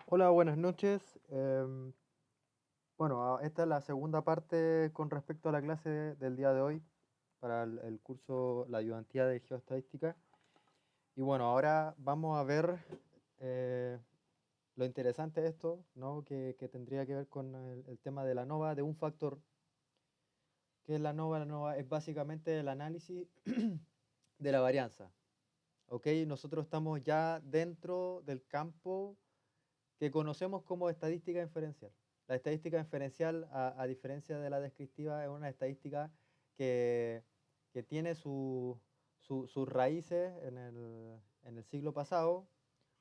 Hola, buenas noches. Bueno, esta es la segunda parte con respecto a la clase del día de hoy para el curso La ayudantía de Geoestadística. Y bueno, ahora vamos a ver eh, lo interesante de esto, ¿no? Que tendría que ver con el tema de la nova, de un factor. ¿Qué es la nova? La nova es básicamente el análisis de la varianza. ¿Ok? Nosotros estamos ya dentro del campo que conocemos como estadística inferencial. La estadística inferencial, a diferencia de la descriptiva, es una estadística que, que tiene sus raíces en el siglo pasado,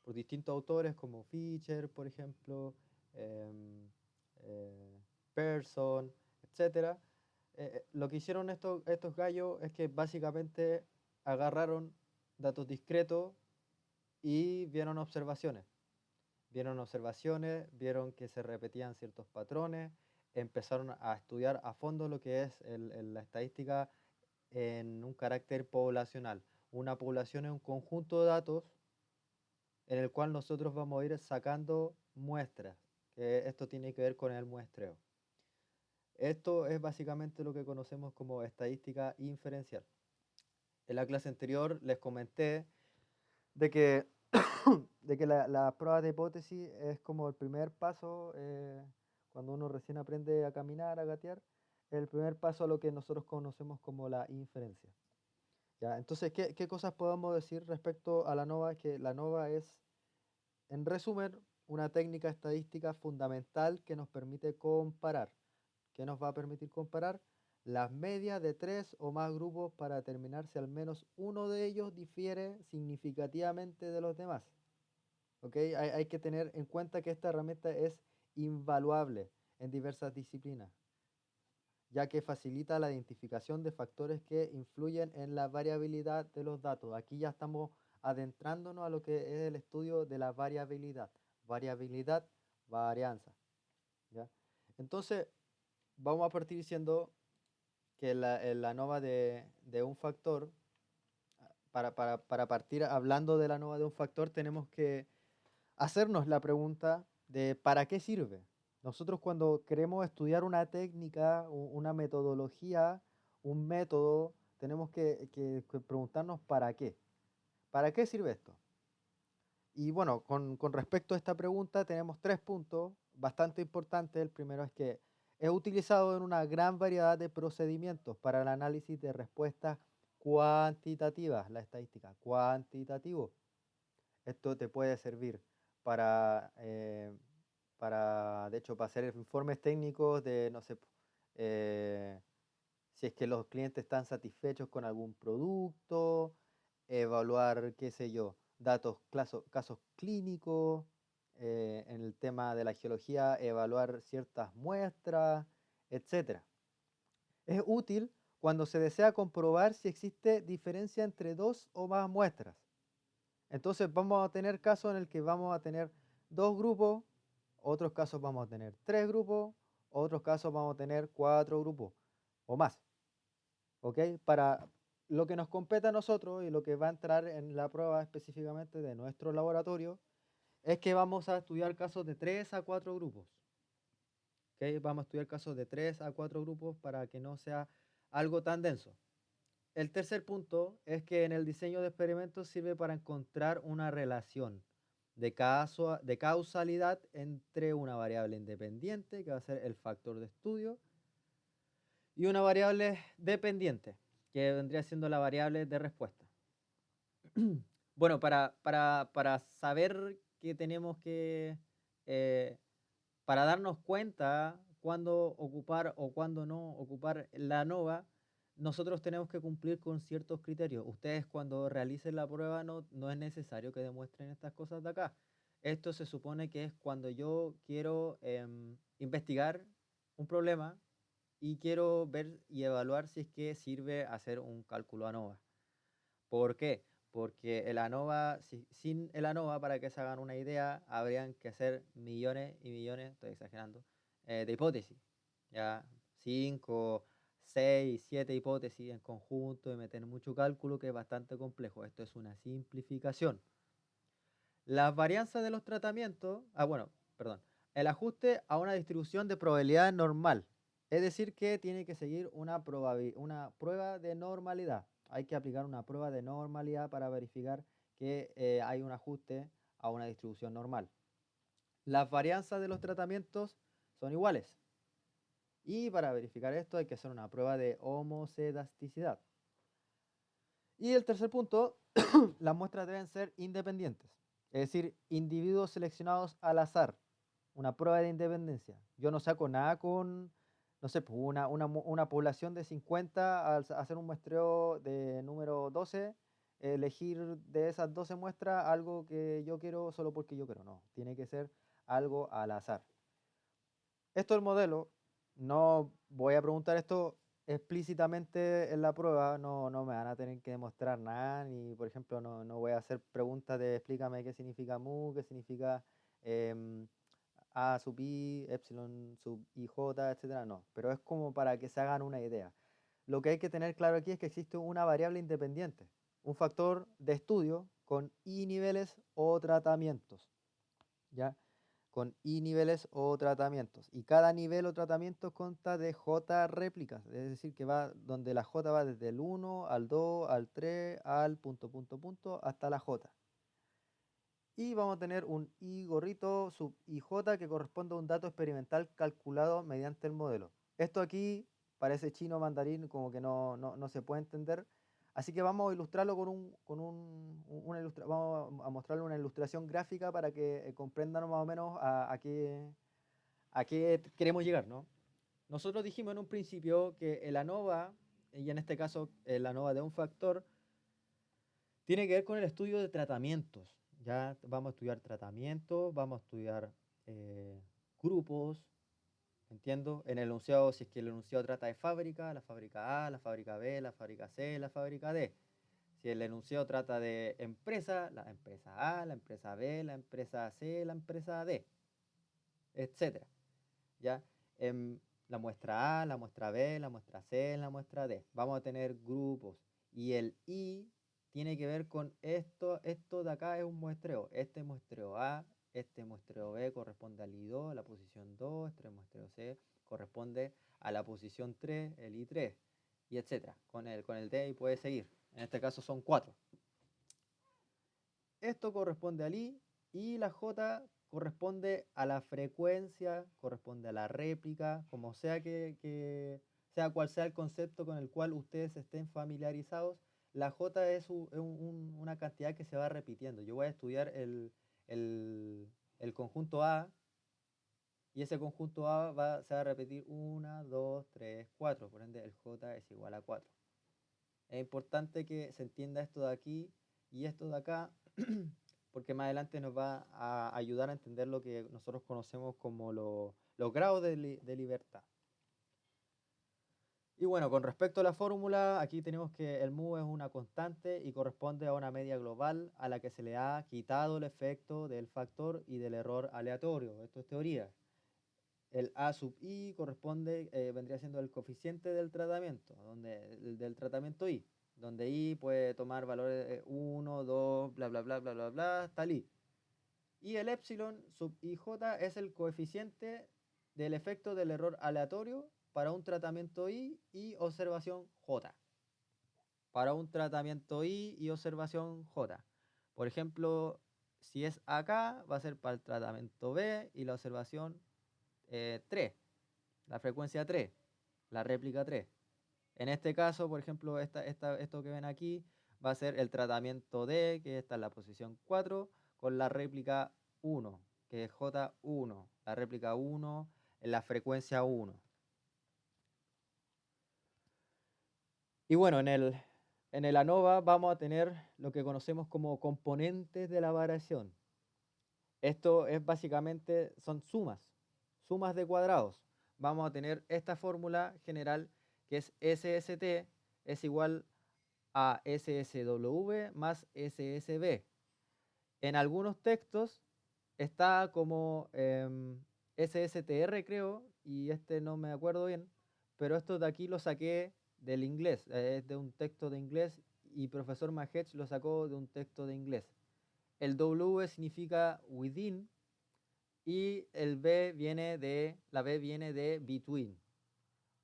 por distintos autores como Fisher, por ejemplo, em, eh, Pearson, etc. Lo que hicieron estos gallos es que básicamente agarraron datos discretos y vieron que se repetían ciertos patrones, empezaron a estudiar a fondo lo que es la estadística en un carácter poblacional. Una población es un conjunto de datos en el cual nosotros vamos a ir sacando muestras, que esto tiene que ver con el muestreo. Esto es básicamente lo que conocemos como estadística inferencial. En la clase anterior les comenté de que de que la prueba de hipótesis es como el primer paso cuando uno recién aprende a caminar, a gatear, el primer paso a lo que nosotros conocemos como la inferencia. ¿Ya? Entonces, ¿qué cosas podemos decir respecto a la NOVA? Que la NOVA es, en resumen, una técnica estadística fundamental que nos permite comparar. ¿Qué nos va a permitir comparar? Las medias de tres o más grupos para determinar si al menos uno de ellos difiere significativamente de los demás. ¿Ok? Hay que tener en cuenta que esta herramienta es invaluable en diversas disciplinas, ya que facilita la identificación de factores que influyen en la variabilidad de los datos. Aquí ya estamos adentrándonos a lo que es el estudio de la variabilidad. Variabilidad, varianza. ¿Ya? Entonces, vamos a partir diciendo que la ANOVA de un factor, para partir hablando de la ANOVA de un factor, tenemos que hacernos la pregunta de ¿para qué sirve? Nosotros cuando queremos estudiar una técnica, una metodología, un método, tenemos que preguntarnos ¿para qué? ¿Para qué sirve esto? Y bueno, con respecto a esta pregunta tenemos tres puntos bastante importantes. El primero es que es utilizado en una gran variedad de procedimientos para el análisis de respuestas cuantitativas, la estadística cuantitativo. Esto te puede servir para, de hecho, para hacer informes técnicos de, no sé, eh, si es que los clientes están satisfechos con algún producto, evaluar, qué sé yo, casos clínicos, en el tema de la geología, evaluar ciertas muestras, etcétera. Es útil cuando se desea comprobar si existe diferencia entre dos o más muestras. Entonces vamos a tener casos en el que vamos a tener dos grupos, otros casos vamos a tener tres grupos, otros casos vamos a tener cuatro grupos o más. ¿Ok? Para lo que nos compete a nosotros y lo que va a entrar en la prueba específicamente de nuestro laboratorio es que vamos a estudiar casos de 3 a 4 grupos. ¿Ok? Vamos a estudiar casos de 3 a 4 grupos para que no sea algo tan denso. El tercer punto es que en el diseño de experimentos sirve para encontrar una relación de causalidad entre una variable independiente, que va a ser el factor de estudio, y una variable dependiente, que vendría siendo la variable de respuesta. Bueno, para saber que tenemos que, para darnos cuenta cuándo ocupar o cuándo no ocupar la ANOVA, nosotros tenemos que cumplir con ciertos criterios. Ustedes cuando realicen la prueba no es necesario que demuestren estas cosas de acá. Esto se supone que es cuando yo quiero investigar un problema y quiero ver y evaluar si es que sirve hacer un cálculo ANOVA. ¿Por qué? Porque el ANOVA, sin el ANOVA, para que se hagan una idea, habrían que hacer millones y millones, estoy exagerando, de hipótesis. Ya, 5, 6, 7 hipótesis en conjunto y meter mucho cálculo que es bastante complejo. Esto es una simplificación. Las varianzas de los tratamientos, bueno, perdón, el ajuste a una distribución de probabilidad normal. Es decir, que tiene que seguir una prueba de normalidad. Hay que aplicar una prueba de normalidad para verificar que hay un ajuste a una distribución normal. Las varianzas de los tratamientos son iguales. Y para verificar esto hay que hacer una prueba de homocedasticidad. Y el tercer punto, las muestras deben ser independientes. Es decir, individuos seleccionados al azar. Una prueba de independencia. Yo no saco nada con, no sé, pues una población de 50 al hacer un muestreo de número 12, elegir de esas 12 muestras algo que yo quiero solo porque yo quiero. No, tiene que ser algo al azar. Esto es el modelo. No voy a preguntar esto explícitamente en la prueba, no me van a tener que demostrar nada, ni por ejemplo no voy a hacer preguntas de explícame qué significa mu, qué significa em, a sub i, epsilon sub ij, etcétera, no, pero es como para que se hagan una idea. Lo que hay que tener claro aquí es que existe una variable independiente, un factor de estudio con i niveles o tratamientos, ¿ya? Con i niveles o tratamientos. Y cada nivel o tratamiento consta de j réplicas, es decir, que va donde la j va desde el 1 al 2, al 3, al punto, punto, punto, hasta la j. Y vamos a tener un i gorrito sub ij que corresponde a un dato experimental calculado mediante el modelo. Esto aquí parece chino mandarín, como que no se puede entender. Así que vamos a ilustrarlo vamos a mostrarle una ilustración gráfica para que comprendan más o menos a qué queremos llegar, ¿no? Nosotros dijimos en un principio que el ANOVA, y en este caso el ANOVA de un factor, tiene que ver con el estudio de tratamientos. Ya vamos a estudiar tratamientos, vamos a estudiar grupos, entiendo. En el enunciado, si es que el enunciado trata de fábrica, la fábrica A, la fábrica B, la fábrica C, la fábrica D. Si el enunciado trata de empresa, la empresa A, la empresa B, la empresa C, la empresa D, etcétera. ¿Ya? La muestra A, la muestra B, la muestra C, la muestra D. Vamos a tener grupos. Y el I tiene que ver con esto. Esto de acá es un muestreo. Este muestreo A, este muestreo B corresponde al I2, a la posición 2. Este muestreo C corresponde a la posición 3, el I3. Y etcétera. Con el D y puede seguir. En este caso son 4. Esto corresponde al I y la J corresponde a la frecuencia, corresponde a la réplica, como sea sea cual sea el concepto con el cual ustedes estén familiarizados, la J es una cantidad que se va repitiendo. Yo voy a estudiar el conjunto A y ese conjunto A se va a repetir 1, 2, 3, 4, por ende el J es igual a 4. Es importante que se entienda esto de aquí y esto de acá, porque más adelante nos va a ayudar a entender lo que nosotros conocemos como los grados de libertad. Y bueno, con respecto a la fórmula, aquí tenemos que el mu es una constante y corresponde a una media global a la que se le ha quitado el efecto del factor y del error aleatorio. Esto es teoría. El A sub i corresponde, vendría siendo el coeficiente del tratamiento, del tratamiento i, donde i puede tomar valores 1, 2, bla, bla, bla, bla, bla, bla, hasta el i. Y el epsilon sub ij es el coeficiente del efecto del error aleatorio para un tratamiento i y observación j. Para un tratamiento i y observación j. Por ejemplo, si es acá, va a ser para el tratamiento b y la observación 3, la frecuencia 3, la réplica 3. En este caso, por ejemplo, esto que ven aquí va a ser el tratamiento D, que está en la posición 4, con la réplica 1, que es J1, la réplica 1 en la frecuencia 1. Y bueno, en el ANOVA vamos a tener lo que conocemos como componentes de la variación. Esto es básicamente, son sumas de cuadrados. Vamos a tener esta fórmula general que es SST es igual a SSW más SSB. En algunos textos está como SSTR creo, y este no me acuerdo bien, pero esto de aquí lo saqué del inglés, es de un texto de inglés y profesor Majech lo sacó de un texto de inglés. el W significa within y la B viene de between.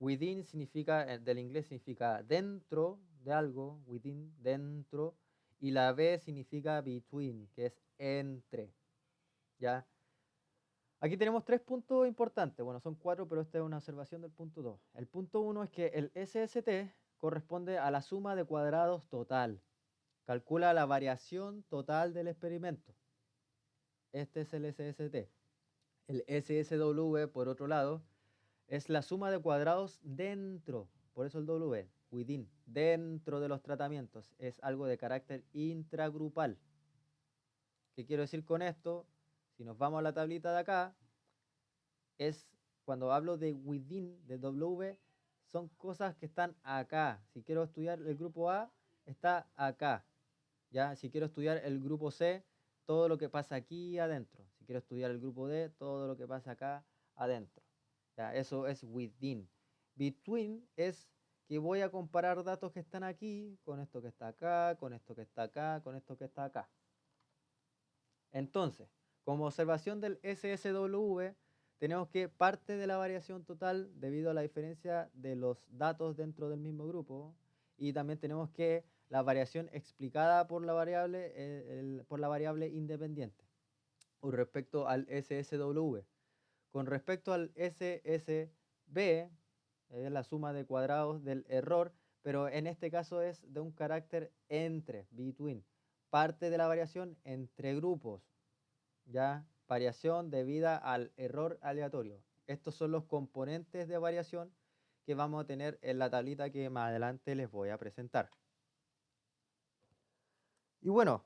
Within significa, del inglés significa dentro de algo, within, dentro, y la B significa between, que es entre, ¿ya? Aquí tenemos 3 puntos importantes, bueno, son 4, pero esta es una observación del punto 2. El punto 1 es que el SST corresponde a la suma de cuadrados total. Calcula la variación total del experimento. Este es el SST. El SSW, por otro lado, es la suma de cuadrados dentro, por eso el W, within, dentro de los tratamientos. Es algo de carácter intragrupal. ¿Qué quiero decir con esto? Si nos vamos a la tablita de acá, es cuando hablo de within, de W, son cosas que están acá. Si quiero estudiar el grupo A, está acá. ¿Ya? Si quiero estudiar el grupo C, todo lo que pasa aquí adentro. Si quiero estudiar el grupo D, todo lo que pasa acá adentro. ¿Ya? Eso es within. Between es que voy a comparar datos que están aquí con esto que está acá, con esto que está acá, con esto que está acá. Entonces, como observación del SSW, tenemos que parte de la variación total debido a la diferencia de los datos dentro del mismo grupo, y también tenemos que la variación explicada por la variable independiente con respecto al SSW. Con respecto al SSB, es la suma de cuadrados del error, pero en este caso es de un carácter entre, between, parte de la variación entre grupos, ya, variación debida al error aleatorio. Estos son los componentes de variación que vamos a tener en la tablita que más adelante les voy a presentar. Y bueno,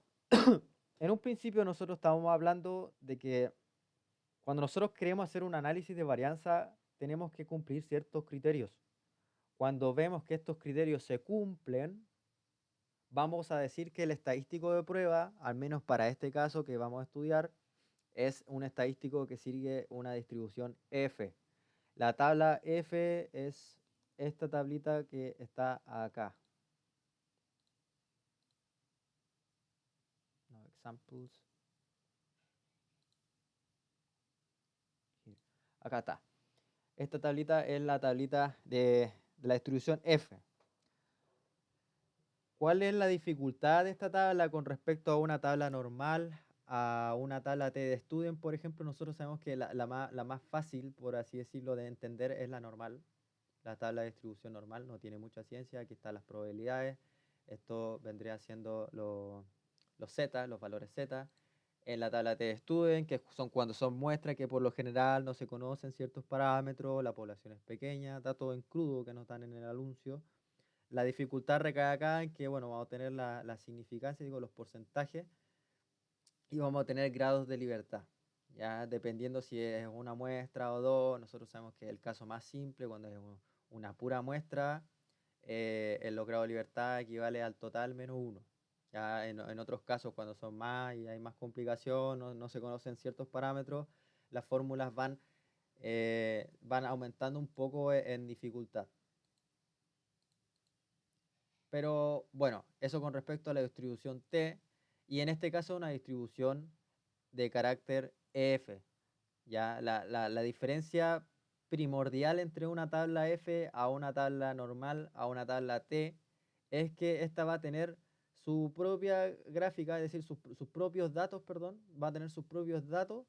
en un principio nosotros estábamos hablando de que cuando nosotros queremos hacer un análisis de varianza, tenemos que cumplir ciertos criterios. Cuando vemos que estos criterios se cumplen, vamos a decir que el estadístico de prueba, al menos para este caso que vamos a estudiar, es un estadístico que sigue una distribución F. La tabla F es esta tablita que está acá. No, examples. Acá está. Esta tablita es la tablita de la distribución F. ¿Cuál es la dificultad de esta tabla con respecto a una tabla normal, a una tabla T de Student, por ejemplo? Nosotros sabemos que la más fácil, por así decirlo, de entender es la normal. La tabla de distribución normal no tiene mucha ciencia. Aquí están las probabilidades. Esto vendría siendo los Z, los valores Z. En la tabla T de Student, que son cuando son muestras que por lo general no se conocen ciertos parámetros, la población es pequeña, datos en crudo que no están en el anuncio. La dificultad recae acá en que, bueno, vamos a tener la significancia, digo, los porcentajes, y vamos a tener grados de libertad. Ya dependiendo si es una muestra o dos, nosotros sabemos que el caso más simple, cuando es una pura muestra, el grado de libertad equivale al total menos 1. Ya en otros casos, cuando son más y hay más complicación, no se conocen ciertos parámetros, las fórmulas van aumentando un poco en dificultad. Pero bueno, eso con respecto a la distribución T, y en este caso una distribución de carácter F. ¿Ya? La diferencia primordial entre una tabla F a una tabla normal a una tabla T es que esta va a tener su propia gráfica, es decir, sus propios datos, perdón, va a tener sus propios datos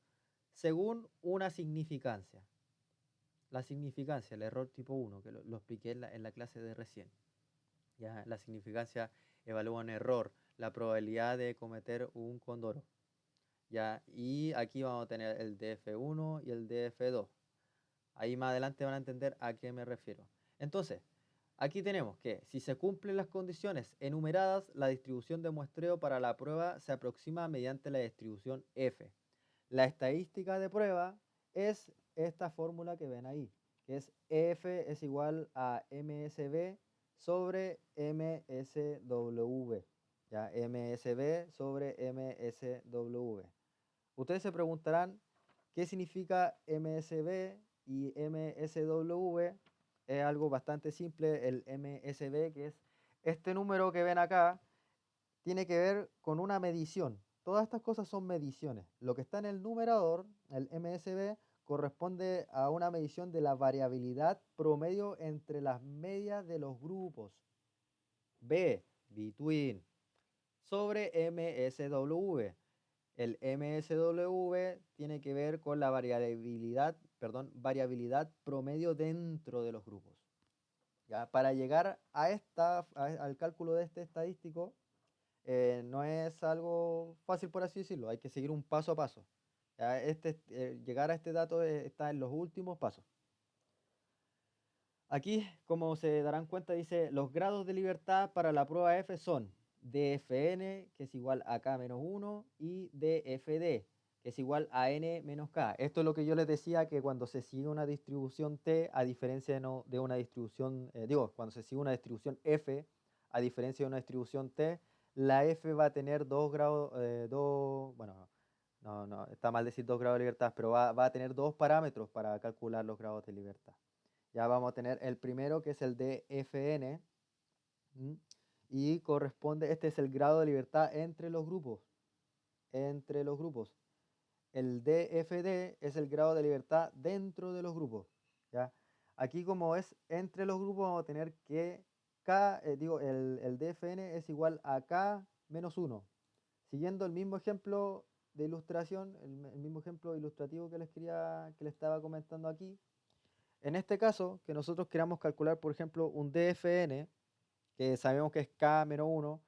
según una significancia. La significancia, el error tipo 1, que lo expliqué en la clase de recién. ¿Ya? La significancia evalúa un error, la probabilidad de cometer un condoro. ¿Ya? Y aquí vamos a tener el DF1 y el DF2. Ahí más adelante van a entender a qué me refiero. Entonces, aquí tenemos que si se cumplen las condiciones enumeradas, la distribución de muestreo para la prueba se aproxima mediante la distribución F. La estadística de prueba es esta fórmula que ven ahí, que es F es igual a MSB sobre MSW. ¿Ya? MSB sobre MSW. Ustedes se preguntarán qué significa MSB y MSW. Es algo bastante simple. El MSB, que es este número que ven acá, tiene que ver con una medición. todas estas cosas son mediciones. Lo que está en el numerador, el MSB, corresponde a una medición de la variabilidad promedio entre las medias de los grupos. B, between, sobre MSW. El MSW tiene que ver con la variabilidad promedio dentro de los grupos. ¿Ya? Para llegar al cálculo de este estadístico, no es algo fácil, por así decirlo, hay que seguir un paso a paso. ¿Ya? Llegar a este dato está en los últimos pasos. Aquí, como se darán cuenta, dice, los grados de libertad para la prueba F son dfn, que es igual a k menos 1, y dfd, que es igual a n menos k. Esto es lo que yo les decía, que cuando se sigue una distribución t, a diferencia de una distribución, cuando se sigue una distribución f, a diferencia de una distribución t, la f va a tener 2 grados, bueno, no, está mal decir 2 grados de libertad, pero va a tener 2 parámetros para calcular los grados de libertad. Ya vamos a tener el primero, que es el dfn, y corresponde, este es el grado de libertad entre los grupos. Entre los grupos. El dfd es el grado de libertad dentro de los grupos. ¿Ya? Aquí, como es entre los grupos, vamos a tener que el dfn es igual a k menos 1. Siguiendo el mismo ejemplo de ilustración, el mismo ejemplo ilustrativo que les estaba comentando aquí. En este caso, que nosotros queramos calcular, por ejemplo, un dfn, que sabemos que es k menos 1,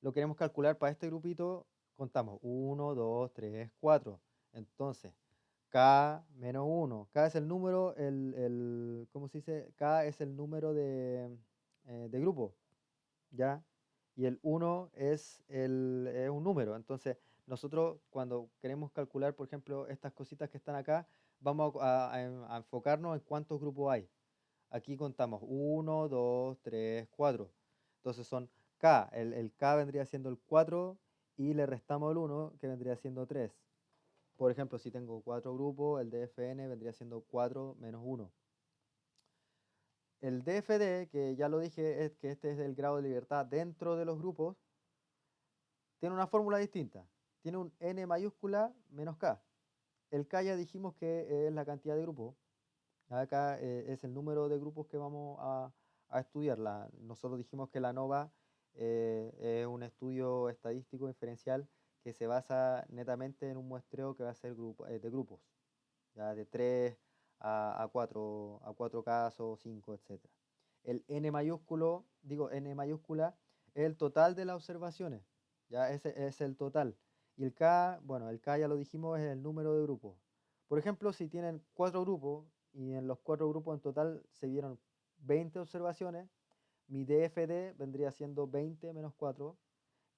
lo queremos calcular para este grupito, contamos 1, 2, 3, 4. Entonces, k menos 1, k es el número, ¿cómo se dice? K es el número de grupo, ¿ya? Y el 1 es un número. Entonces, nosotros cuando queremos calcular, por ejemplo, estas cositas que están acá, vamos a enfocarnos en cuántos grupos hay. Aquí contamos 1, 2, 3, 4. Entonces son K. El K vendría siendo el 4 y le restamos el 1, que vendría siendo 3. Por ejemplo, si tengo 4 grupos, el dfn vendría siendo 4 menos 1. El dfd, que ya lo dije, es que este es el grado de libertad dentro de los grupos, tiene una fórmula distinta. Tiene un n mayúscula menos k. El k ya dijimos que es la cantidad de grupos. Acá es el número de grupos que vamos a estudiar. Nosotros dijimos que la ANOVA es un estudio estadístico inferencial que se basa netamente en un muestreo que va a ser de grupos, ya de 3 a 4 casos, 5, etc. El n mayúscula es el total de las observaciones, ya ese es el total. Y el k, bueno, el k ya lo dijimos, es el número de grupos. Por ejemplo, si tienen 4 grupos y en los 4 grupos en total se vieron 20 observaciones, mi dfd vendría siendo 20 menos 4,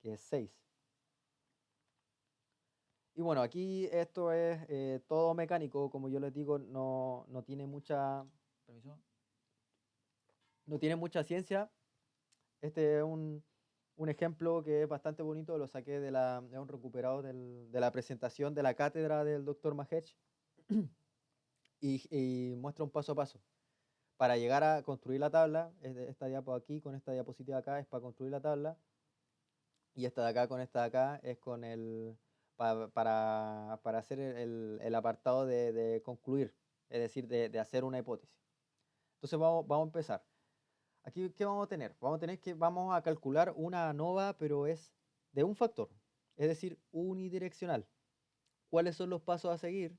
que es 6. Y bueno, aquí esto es todo mecánico, como yo les digo, no tiene mucha, permiso, no tiene mucha ciencia. Este es un ejemplo que es bastante bonito, lo saqué de un recuperado de la presentación de la cátedra del doctor Majech y muestra un paso a paso. Para llegar a construir la tabla, esta diapo aquí con esta diapositiva acá es para construir la tabla, y esta de acá con esta de acá es con para hacer el apartado de concluir, es decir, de hacer una hipótesis. Entonces vamos a empezar. Aquí, ¿qué vamos a tener? Vamos a calcular una ANOVA, pero es de un factor, es decir, unidireccional. ¿Cuáles son los pasos a seguir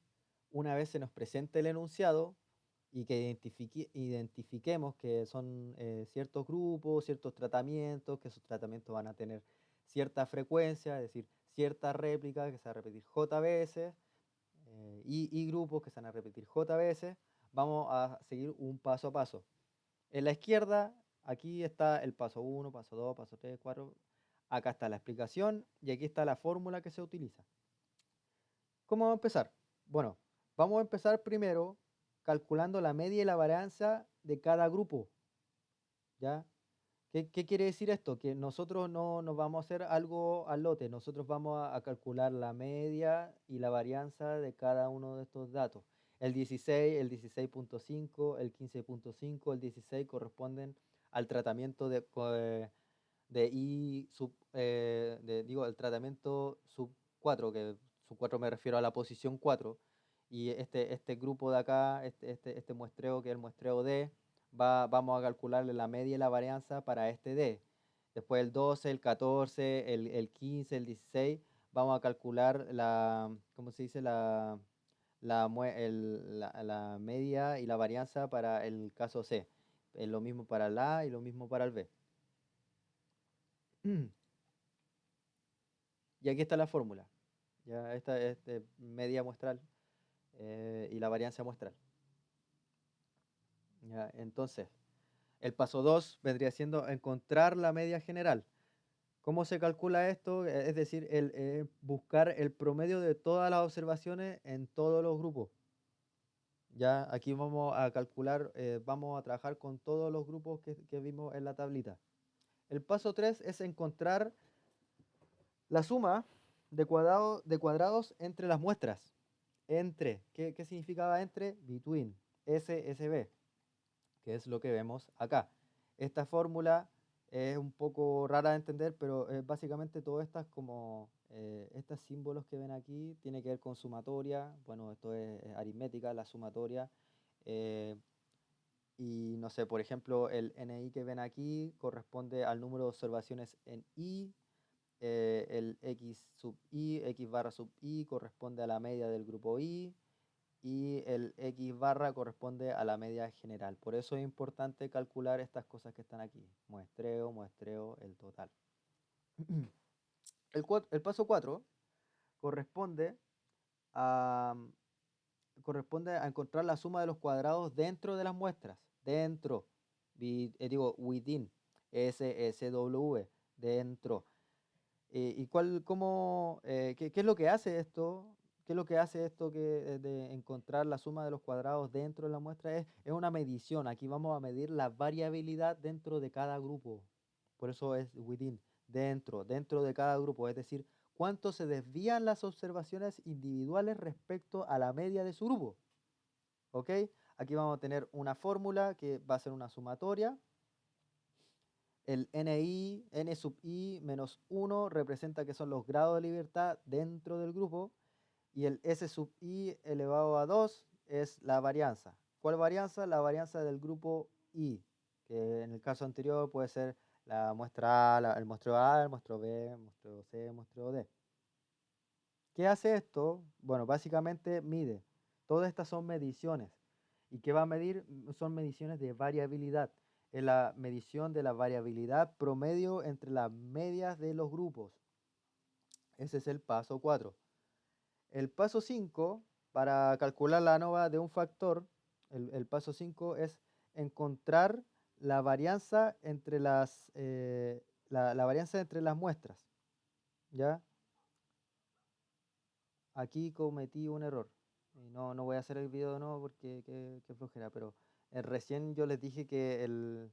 una vez se nos presente el enunciado y que identifiquemos que son ciertos grupos, ciertos tratamientos, que esos tratamientos van a tener cierta frecuencia, es decir, ciertas réplicas que se van a repetir J veces, y grupos que se van a repetir J veces? Vamos a seguir un paso a paso. En la izquierda, aquí está el paso 1, paso 2, paso 3, 4. Acá está la explicación y aquí está la fórmula que se utiliza. ¿Cómo vamos a empezar? Bueno, vamos a empezar primero calculando la media y la varianza de cada grupo, ¿ya? ¿Qué quiere decir esto? Que nosotros no nos vamos a hacer algo al lote, nosotros vamos a calcular la media y la varianza de cada uno de estos datos. El 16, el 16.5, el 15.5, el 16 corresponden al tratamiento el tratamiento 4, que su 4 me refiero a la posición 4, y este grupo de acá, este muestreo, que es el muestreo D, vamos a calcularle la media y la varianza para este D. Después el 12, el 14, el 15, el 16, vamos a calcular ¿cómo se dice? La media y la varianza para el caso C. Es lo mismo para el A y lo mismo para el B. Y aquí está la fórmula. Ya esta es media muestral y la varianza muestral. Ya, entonces, el paso 2 vendría siendo encontrar la media general. ¿Cómo se calcula esto? Es decir, buscar el promedio de todas las observaciones en todos los grupos. Ya aquí vamos a calcular, vamos a trabajar con todos los grupos que vimos en la tablita. El paso 3 es encontrar la suma de cuadrados entre las muestras. Entre, ¿qué significaba entre? Between, SSB, que es lo que vemos acá. Esta fórmula es un poco rara de entender, pero básicamente todas estas estos símbolos que ven aquí tiene que ver con sumatoria. Bueno, esto es aritmética, la sumatoria. eh, y no sé, por ejemplo, el NI que ven aquí corresponde al número de observaciones en I. El X sub I, X barra sub I corresponde a la media del grupo I. Y el X barra corresponde a la media general. Por eso es importante calcular estas cosas que están aquí. Muestreo, muestreo, el total. El paso 4 corresponde a, corresponde a encontrar la suma de los cuadrados dentro de las muestras. Dentro. Digo, within. SSW. Dentro. ¿Y qué es lo que hace esto? ¿Qué es lo que hace esto de encontrar la suma de los cuadrados dentro de la muestra? Es una medición. Aquí vamos a medir la variabilidad dentro de cada grupo. Por eso es within, dentro de cada grupo. Es decir, cuánto se desvían las observaciones individuales respecto a la media de su grupo. ¿Ok? Aquí vamos a tener una fórmula que va a ser una sumatoria. El N sub I menos 1 representa que son los grados de libertad dentro del grupo, y el S sub I elevado a 2 es la varianza. ¿Cuál varianza? La varianza del grupo I, que en el caso anterior puede ser la muestra A, el muestreo A, el muestreo B, el muestreo C, el muestreo D. ¿Qué hace esto? Bueno, básicamente mide. Todas estas son mediciones. ¿Y qué va a medir? Son mediciones de variabilidad. Es la medición de la variabilidad promedio entre las medias de los grupos. Ese es el paso 4. El paso 5, para calcular la ANOVA de un factor, el paso 5 es encontrar la varianza entre la varianza entre las muestras. ¿Ya? Aquí cometí un error. Y no voy a hacer el video de nuevo porque qué flojera, pero recién yo les dije que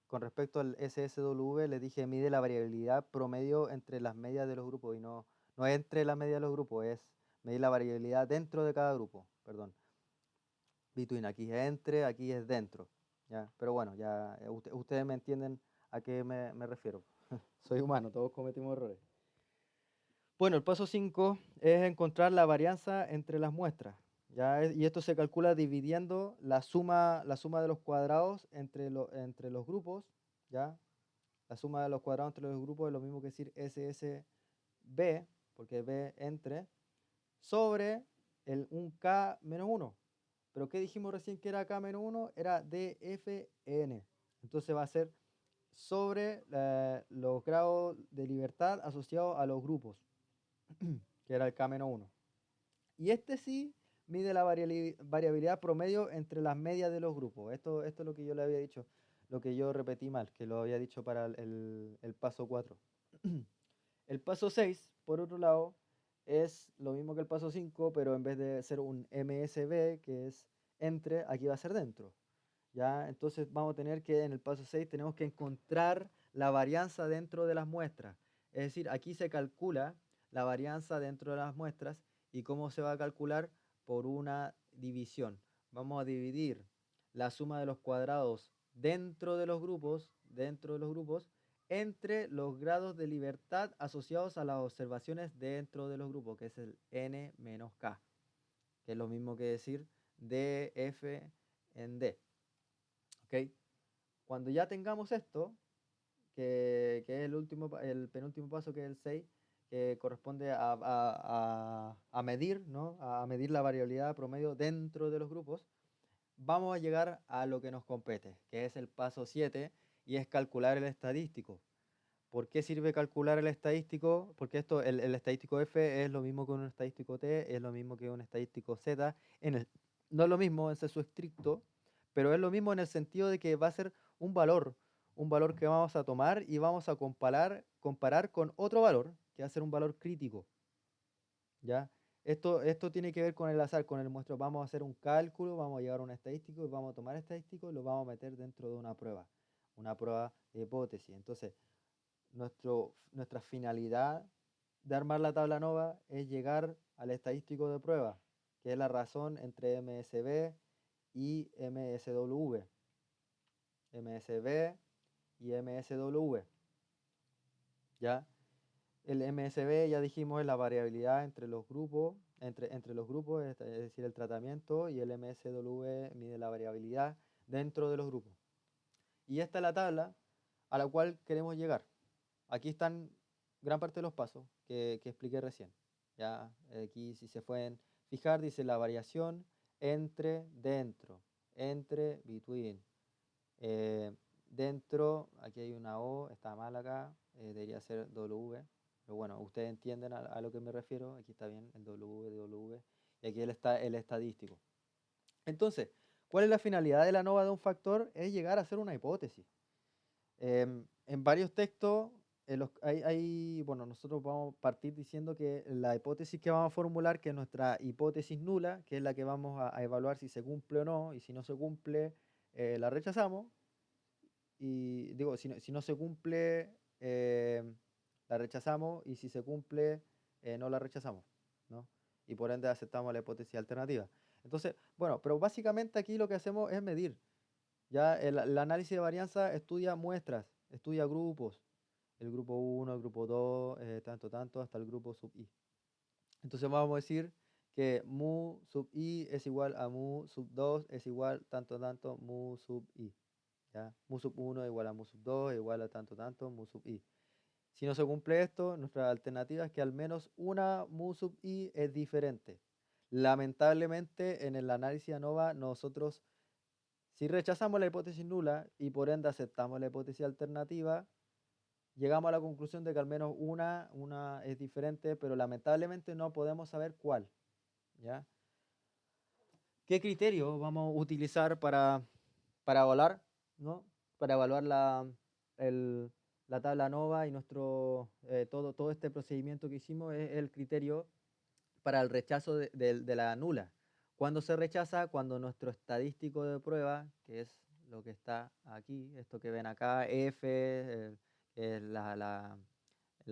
con respecto al SSW, les dije mide la variabilidad promedio entre las medias de los grupos, y no es entre las medias de los grupos, es medir la variabilidad dentro de cada grupo, perdón. Between, aquí es entre, aquí es dentro. ¿Ya? Pero bueno, ya ustedes me entienden a qué me refiero. Soy humano, todos cometimos errores. Bueno, el paso 5 es encontrar la varianza entre las muestras. ¿Ya? Y esto se calcula dividiendo la suma de los cuadrados entre los grupos. ¿Ya? La suma de los cuadrados entre los grupos es lo mismo que decir SSB, porque B entre, sobre el 1K menos 1. Pero ¿qué dijimos recién que era K menos 1? Era DFN. Entonces va a ser sobre los grados de libertad asociados a los grupos, que era el K-1. Y este sí mide la variabilidad promedio entre las medias de los grupos. Esto es lo que yo le había dicho, lo que yo repetí mal, que lo había dicho para el paso 4. El paso 6, por otro lado, es lo mismo que el paso 5, pero en vez de ser un MSB, que es entre, aquí va a ser dentro. ¿Ya? Entonces vamos a tener que en el paso 6 tenemos que encontrar la varianza dentro de las muestras. Es decir, aquí se calcula la varianza dentro de las muestras. ¿Y cómo se va a calcular? Por una división. Vamos a dividir la suma de los cuadrados dentro de los grupos entre los grados de libertad asociados a las observaciones dentro de los grupos, que es el N menos K, que es lo mismo que decir DF en D. ¿Ok? Cuando ya tengamos esto, que es el penúltimo paso, que es el 6, que corresponde a medir, ¿no? A medir la variabilidad promedio dentro de los grupos, vamos a llegar a lo que nos compete, que es el paso 7, y es calcular el estadístico. ¿Por qué sirve calcular el estadístico? Porque el estadístico F es lo mismo que un estadístico T, es lo mismo que un estadístico Z. No es lo mismo en senso estricto, pero es lo mismo en el sentido de que va a ser un valor que vamos a tomar y vamos a comparar con otro valor, que va a ser un valor crítico. ¿Ya? Esto tiene que ver con el azar, con el muestro. Vamos a hacer un cálculo, vamos a llevar un estadístico y vamos a tomar estadístico y lo vamos a meter dentro de una prueba de hipótesis. Entonces, nuestra finalidad de armar la tabla NOVA es llegar al estadístico de prueba, que es la razón entre MSB y MSW. MSB y MSW. ¿Ya? El MSB, ya dijimos, es la variabilidad entre los grupos, entre los grupos, es decir, el tratamiento, y el MSW mide la variabilidad dentro de los grupos. Y esta es la tabla a la cual queremos llegar. Aquí están gran parte de los pasos que expliqué recién. Ya, aquí si se pueden fijar, dice la variación entre, dentro, entre, between. Dentro, aquí hay una O, está mal acá, debería ser W, pero bueno, ustedes entienden a lo que me refiero, aquí está bien el W, y aquí está el estadístico. Entonces, ¿cuál es la finalidad de la ANOVA de un factor? Es llegar a hacer una hipótesis. En varios textos, bueno, nosotros vamos a partir diciendo que la hipótesis que vamos a formular, que es nuestra hipótesis nula, que es la que vamos a evaluar si se cumple o no, y si no se cumple, la rechazamos. Y digo, si no se cumple, la rechazamos, y si se cumple, no la rechazamos, ¿no? Y por ende aceptamos la hipótesis alternativa. Entonces, bueno, pero básicamente aquí lo que hacemos es medir. Ya el análisis de varianza estudia muestras, estudia grupos, el grupo 1, el grupo 2, tanto, hasta el grupo sub i. Entonces vamos a decir que mu sub i es igual a mu sub 2 es igual tanto, mu sub i. ¿Ya? Mu sub 1 igual a mu sub 2 igual a tanto, mu sub i. Si no se cumple esto, nuestra alternativa es que al menos una mu sub i es diferente. Lamentablemente, en el análisis ANOVA, nosotros, si rechazamos la hipótesis nula y por ende aceptamos la hipótesis alternativa, llegamos a la conclusión de que al menos una es diferente, pero lamentablemente no podemos saber cuál. ¿Ya? ¿Qué criterio vamos a utilizar para evaluar, ¿no? Para evaluar la tabla ANOVA y todo este procedimiento que hicimos? Es el criterio para el rechazo de la nula. ¿Cuándo se rechaza? Cuando nuestro estadístico de prueba, que es lo que está aquí, esto que ven acá, F, que es la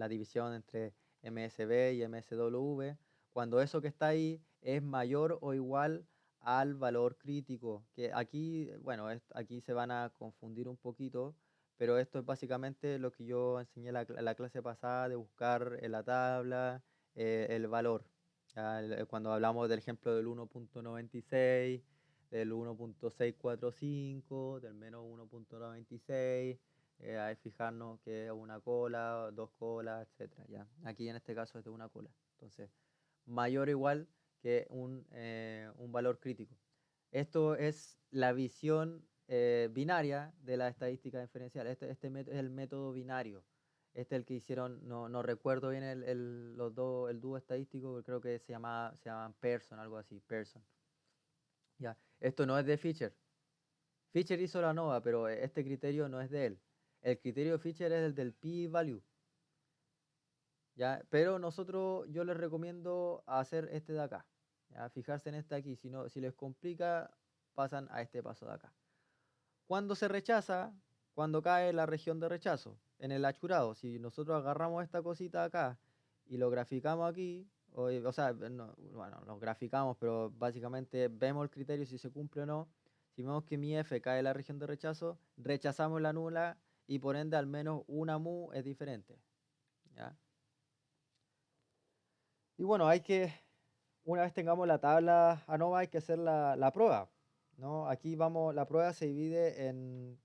división entre MSB y MSW, cuando eso que está ahí es mayor o igual al valor crítico, que aquí, bueno, aquí se van a confundir un poquito, pero esto es básicamente lo que yo enseñé la clase pasada, de buscar en la tabla el valor. Cuando hablamos del ejemplo del 1.96, del 1.645, del menos 1.96, hay fijarnos que es una cola, dos colas, etcétera. ¿Ya? Aquí en este caso es de una cola. Entonces, mayor o igual que un valor crítico. Esto es la visión binaria de la estadística diferencial. Este es el método binario. Este es el que hicieron, no recuerdo bien el dúo estadístico, pero creo que se llamaban Pearson, algo así, Pearson. ¿Ya? Esto no es de Fisher. Fisher hizo la ANOVA, pero este criterio no es de él. El criterio de Fisher es el del p-value. ¿Ya? Pero yo les recomiendo hacer este de acá. ¿Ya? Fijarse en este aquí. Si les complica, pasan a este paso de acá. Cuando se rechaza, cuando cae la región de rechazo, en el achurado, si nosotros agarramos esta cosita acá y lo graficamos aquí, o sea, bueno, lo graficamos, pero básicamente vemos el criterio si se cumple o no. Si vemos que mi F cae en la región de rechazo, rechazamos la nula y por ende al menos una mu es diferente. ¿Ya? Y bueno, una vez tengamos la tabla ANOVA, hay que hacer la prueba, ¿no? Aquí vamos, la prueba se divide en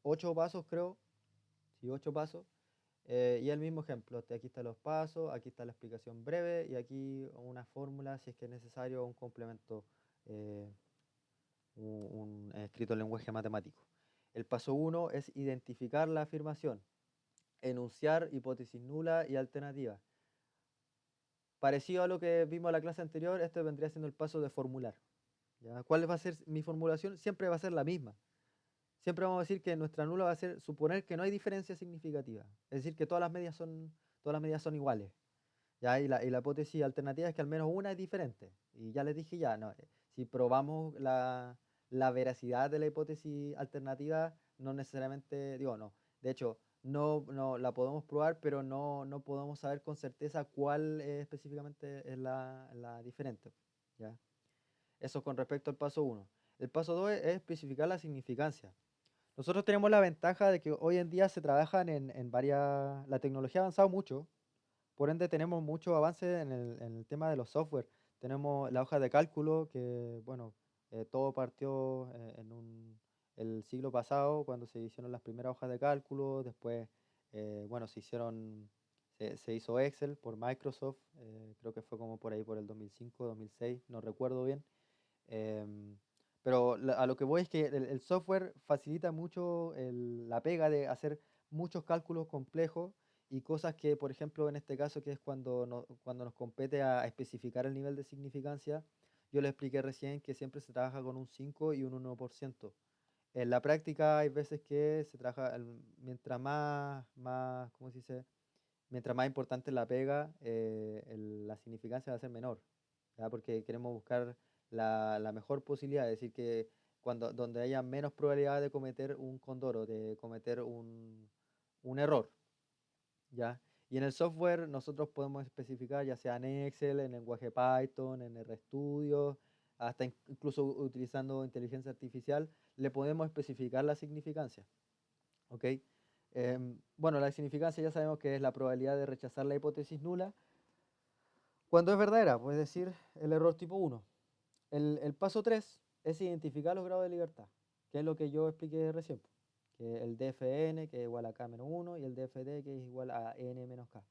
8 pasos, creo, sí, 8 pasos. Y el mismo ejemplo, aquí están los pasos, aquí está la explicación breve y aquí una fórmula si es que es necesario, un complemento eh, escrito en lenguaje matemático. El paso 1 es identificar la afirmación, enunciar hipótesis nula y alternativa. Parecido a lo que vimos en la clase anterior, este vendría siendo el paso de formular. ¿Ya? ¿Cuál va a ser mi formulación? Siempre va a ser la misma. Siempre vamos a decir que nuestra nula va a ser suponer que no hay diferencia significativa. Es decir, que todas las medidas son iguales. ¿Ya? Y la hipótesis alternativa es que al menos una es diferente. Y ya les dije ya, no, si probamos la veracidad de la hipótesis alternativa, no necesariamente, digo, no. De hecho, no la podemos probar, pero no podemos saber con certeza cuál específicamente es la diferente. ¿Ya? Eso con respecto al paso 1. El paso 2 es especificar la significancia. Nosotros tenemos la ventaja de que hoy en día se trabajan en varias. La tecnología ha avanzado mucho, por ende tenemos mucho avance en el tema de los software. Tenemos la hoja de cálculo que, bueno, todo partió el siglo pasado cuando se hicieron las primeras hojas de cálculo, después, bueno, se hizo Excel por Microsoft, creo que fue como por ahí por el 2005, 2006, no recuerdo bien. Em, pero a lo que voy es que el software facilita mucho la pega de hacer muchos cálculos complejos y cosas que, por ejemplo, en este caso, que es cuando nos compete a especificar el nivel de significancia, yo le expliqué recién que siempre se trabaja con un 5 y un 1%. En la práctica hay veces que se trabaja, mientras ¿cómo se dice? Mientras más importante es la pega, la significancia va a ser menor, ¿ya? Porque queremos buscar la mejor posibilidad, es decir, que donde haya menos probabilidad de cometer un condoro, de cometer un error, ¿ya? Y en el software nosotros podemos especificar, ya sea en Excel, en lenguaje Python, en RStudio, hasta incluso utilizando inteligencia artificial, le podemos especificar la significancia, ¿ok? Bueno, la significancia ya sabemos que es la probabilidad de rechazar la hipótesis nula cuando es verdadera, pues decir el error tipo 1. El paso 3 es identificar los grados de libertad, que es lo que yo expliqué recién, que el dfn, que es igual a k menos 1, y el dfd, que es igual a n menos k.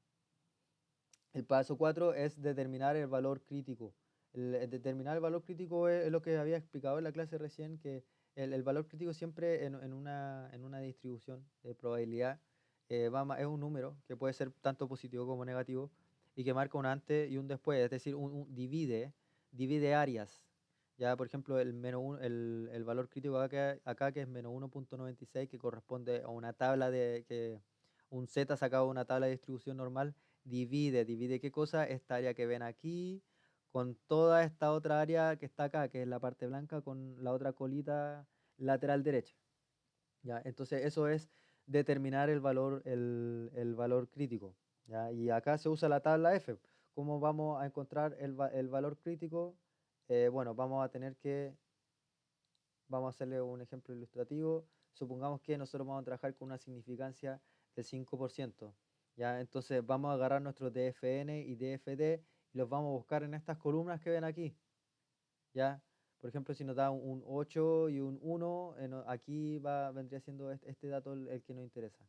El paso 4 es determinar el valor crítico. Determinar el valor crítico es lo que había explicado en la clase recién, que el valor crítico siempre en una distribución de probabilidad es un número que puede ser tanto positivo como negativo y que marca un antes y un después, es decir, divide áreas. Ya, por ejemplo, el valor crítico acá que es menos 1.96, que corresponde a una tabla un z sacado de una tabla de distribución normal, divide qué cosa, esta área que ven aquí, con toda esta otra área que está acá, que es la parte blanca, con la otra colita lateral derecha. ¿Ya? Entonces eso es determinar el valor crítico. ¿Ya? Y acá se usa la tabla F. ¿Cómo vamos a encontrar el valor crítico? Bueno, vamos a hacerle un ejemplo ilustrativo. Supongamos que nosotros vamos a trabajar con una significancia del 5%. ¿Ya? Entonces vamos a agarrar nuestros DFN y DFD y los vamos a buscar en estas columnas que ven aquí. ¿Ya? Por ejemplo, si nos da un 8 y un 1, aquí vendría siendo este dato el que nos interesa.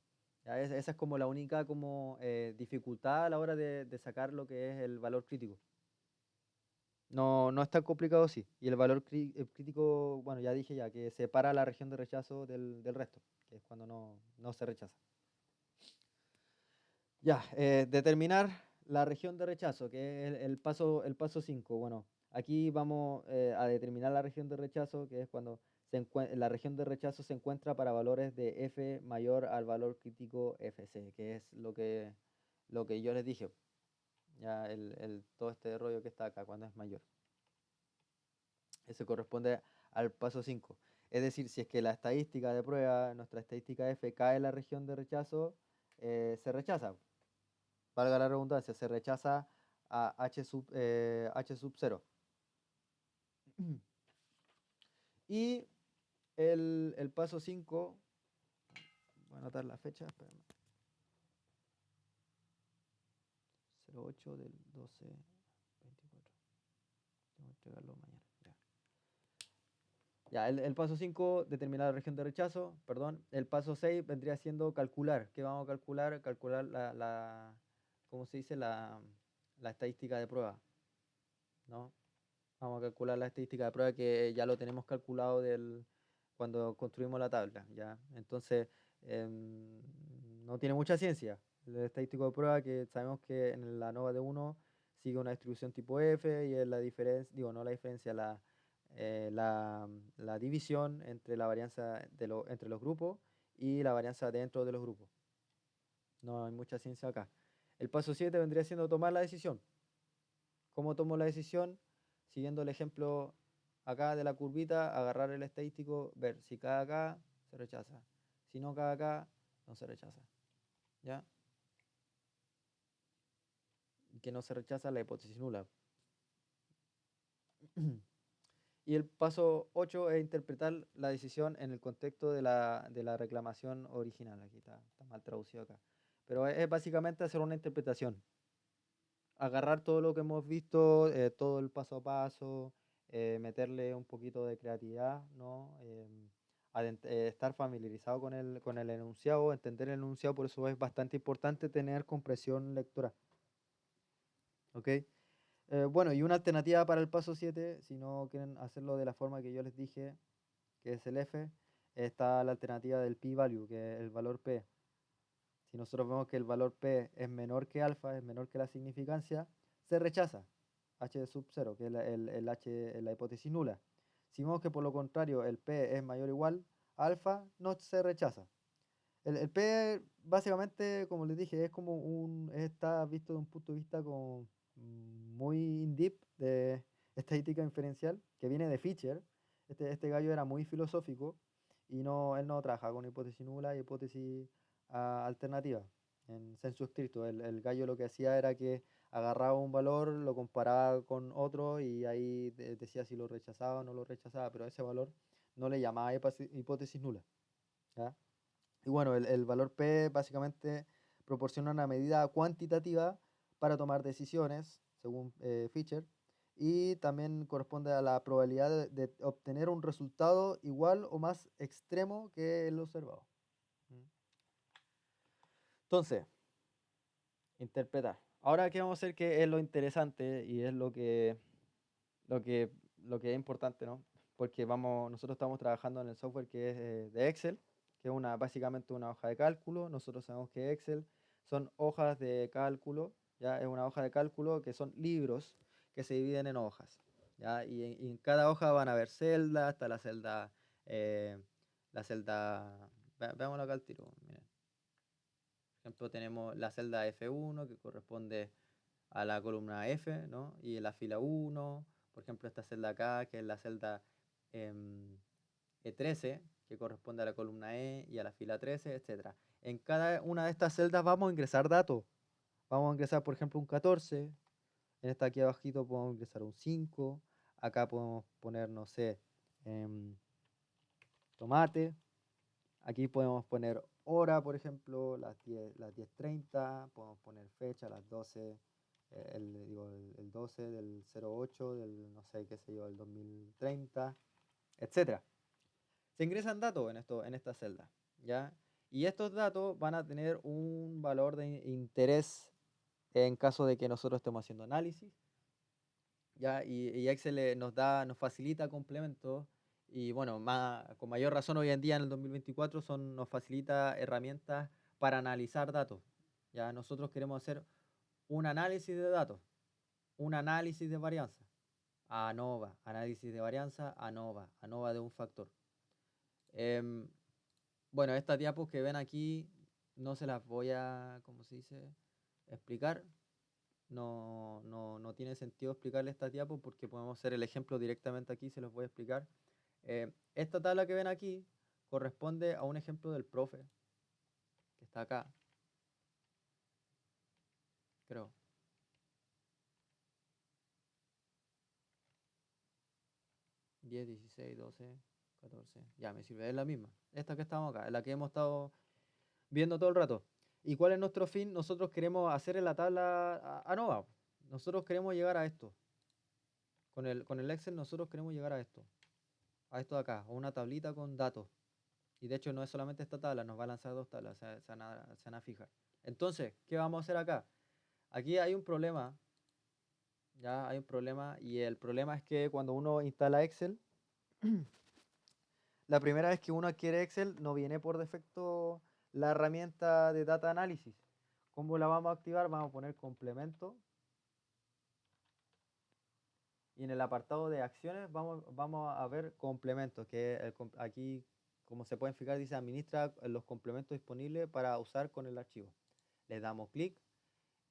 ¿Ya? Esa es como la única dificultad a la hora de sacar lo que es el valor crítico. No es tan complicado, sí. Y el valor crítico, bueno, ya dije que separa la región de rechazo del resto, que es cuando no se rechaza. Ya, determinar la región de rechazo, que es el paso 5. Bueno, aquí vamos a determinar la región de rechazo, que es cuando la región de rechazo se encuentra para valores de f mayor al valor crítico fc, que es lo que yo les dije. Ya todo este rollo que está acá, cuando es mayor. Eso corresponde al paso 5. Es decir, si es que la estadística de prueba, nuestra estadística F, cae en la región de rechazo, se rechaza. Valga la redundancia, se rechaza a H sub 0. Y el paso 5, Voy a anotar la fecha, espérame. 08 del 12, 24. Tengo que entregarlo mañana. Ya, el paso 5, determinar la región de rechazo, perdón. El paso 6 vendría siendo calcular. ¿Qué vamos a calcular? Calcular ¿cómo se dice? La estadística de prueba, ¿no? Vamos a calcular la estadística de prueba que ya lo tenemos calculado cuando construimos la tabla, ¿ya? Entonces, no tiene mucha ciencia. El estadístico de prueba que sabemos que en la ANOVA de 1 sigue una distribución tipo F y es la diferencia, digo, no la diferencia, la división entre la varianza entre los grupos y la varianza dentro de los grupos. No hay mucha ciencia acá. El paso 7 vendría siendo tomar la decisión. ¿Cómo tomo la decisión? Siguiendo el ejemplo acá de la curvita, agarrar el estadístico, ver si cae acá, se rechaza. Si no cae acá, no se rechaza. ¿Ya? Que no se rechaza la hipótesis nula. Y el paso 8 es interpretar la decisión en el contexto de la reclamación original. Aquí está mal traducido acá. Pero es básicamente hacer una interpretación. Agarrar todo lo que hemos visto, todo el paso a paso, meterle un poquito de creatividad, ¿no? Estar familiarizado con el enunciado, entender el enunciado, por eso es bastante importante tener comprensión lectora. ¿Ok? Bueno, y una alternativa para el paso 7, si no quieren hacerlo de la forma que yo les dije, que es el F, está la alternativa del p-value, que es el valor P. Si nosotros vemos que el valor P es menor que alfa, es menor que la significancia, se rechaza H de sub 0, que es el H, la hipótesis nula. Si vemos que por lo contrario el P es mayor o igual a alfa, no se rechaza. El P básicamente, como les dije, es como está visto de un punto de vista como muy in-deep de estadística inferencial, que viene de Fisher. Este gallo era muy filosófico y él no trabaja con hipótesis nula y hipótesis alternativa. En sensu estricto, el gallo lo que hacía era que agarraba un valor, lo comparaba con otro y ahí decía si lo rechazaba o no lo rechazaba, pero ese valor no le llamaba hipótesis nula. ¿Ya? Y bueno, el valor P básicamente proporciona una medida cuantitativa para tomar decisiones, según Fisher, y también corresponde a la probabilidad de obtener un resultado igual o más extremo que el observado. Entonces, interpretar. Ahora, ¿qué vamos a hacer? Que es lo interesante y es lo que, lo que es importante, ¿no? Porque nosotros estamos trabajando en el software que es de Excel, que es básicamente una hoja de cálculo. Nosotros sabemos que Excel son hojas de cálculo, ¿ya? Es una hoja de cálculo que son libros que se dividen en hojas, ¿ya? Y en cada hoja van a haber celdas, está veámoslo acá al tiro, miren. Por ejemplo, tenemos la celda F1 que corresponde a la columna F, ¿no? Y en la fila 1, por ejemplo, esta celda acá, que es la celda E13, que corresponde a la columna E y a la fila 13, etc. En cada una de estas celdas vamos a ingresar datos. Vamos a ingresar, por ejemplo, un 14. En esta aquí abajito podemos ingresar un 5. Acá podemos poner, no sé, tomate. Aquí podemos poner hora, por ejemplo, las 10:30. Podemos poner fecha, las 12. El 12 del 08, del no sé qué sé yo, del 2030, etcétera. Se ingresan datos en esta celda, ¿ya? Y estos datos van a tener un valor de interés en caso de que nosotros estemos haciendo análisis, ¿ya? Y Excel nos facilita complementos y bueno, con mayor razón hoy en día en el 2024 nos facilita herramientas para analizar datos. Ya nosotros queremos hacer un análisis de datos, un análisis de varianza, ANOVA, análisis de varianza, ANOVA de un factor. Bueno, estas diapos que ven aquí no se las voy a, ¿cómo se dice?, explicar. No tiene sentido explicarle estas diapos porque podemos hacer el ejemplo directamente aquí, se los voy a explicar. Esta tabla que ven aquí corresponde a un ejemplo del profe, que está acá, creo. $10, 16, 12, 14. Ya, me sirve, es la misma. Esta que estamos acá, es la que hemos estado viendo todo el rato. ¿Y cuál es nuestro fin? Nosotros queremos hacer en la tabla ANOVA. Nosotros queremos llegar a esto. Con el Excel nosotros queremos llegar a esto de acá, a una tablita con datos. Y de hecho no es solamente esta tabla, nos va a lanzar dos tablas, se van a fijar. Entonces, ¿qué vamos a hacer acá? Aquí hay un problema, ya hay un problema, y el problema es que cuando uno instala Excel, la primera vez que uno adquiere Excel no viene por defecto la herramienta de Data Analysis. ¿Cómo la vamos a activar? Vamos a poner complemento. Y en el apartado de acciones vamos a ver complementos, que aquí, como se pueden fijar, dice administra los complementos disponibles para usar con el archivo. Le damos clic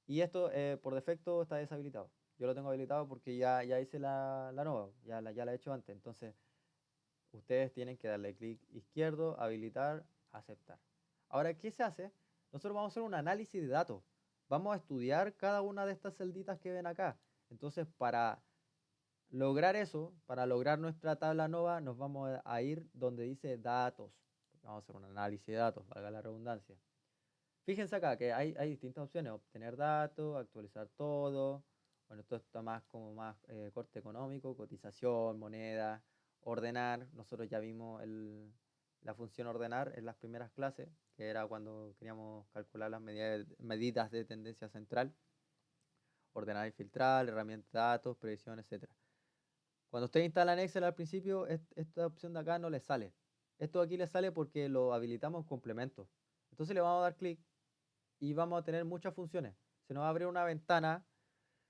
y esto por defecto está deshabilitado. Yo lo tengo habilitado porque ya hice la nueva, ya la he hecho antes. Entonces, ustedes tienen que darle clic izquierdo, habilitar, aceptar. Ahora, ¿qué se hace? Nosotros vamos a hacer un análisis de datos. Vamos a estudiar cada una de estas celditas que ven acá. Entonces, para lograr eso, para lograr nuestra tabla nova, nos vamos a ir donde dice datos. Vamos a hacer un análisis de datos, valga la redundancia. Fíjense acá que hay distintas opciones, obtener datos, actualizar todo. Bueno, esto está más como más corte económico, cotización, moneda, ordenar. Nosotros ya vimos la función ordenar en las primeras clases, que era cuando queríamos calcular las medidas de tendencia central. Ordenar y filtrar, herramienta de datos, previsión, etc. Cuando ustedes instalan Excel al principio, esta opción de acá no les sale. Esto aquí les sale porque lo habilitamos en complemento. Entonces le vamos a dar clic y vamos a tener muchas funciones. Se nos va a abrir una ventana